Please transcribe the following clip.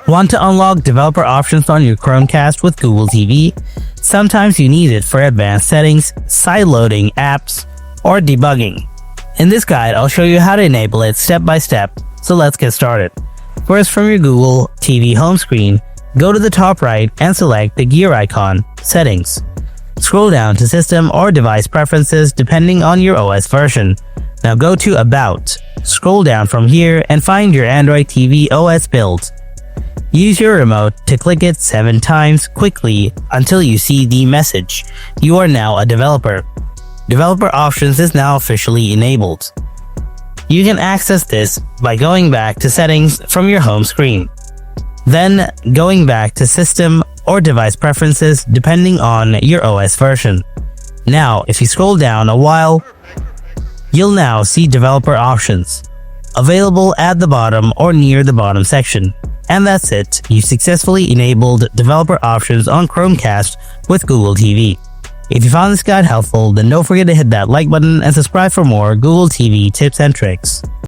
Want to unlock developer options on your Chromecast with Google TV? Sometimes you need it for advanced settings, sideloading apps, or debugging. In this guide, I'll show you how to enable it step by step, so let's get started. First, from your Google TV home screen, go to the top right and select the gear icon, Settings. Scroll down to System or Device Preferences depending on your OS version. Now go to About. Scroll down from here and find your Android TV OS build. Use your remote to click it 7 times quickly until you see the message, "You are now a developer." Developer Options is now officially enabled. You can access this by going back to Settings from your home screen. Then going back to System or Device Preferences depending on your OS version. Now, if you scroll down a while, you'll now see Developer Options available at the bottom or near the bottom section. And that's it, you successfully enabled Developer Options on Chromecast with Google TV. If you found this guide helpful, then don't forget to hit that like button and subscribe for more Google TV tips and tricks.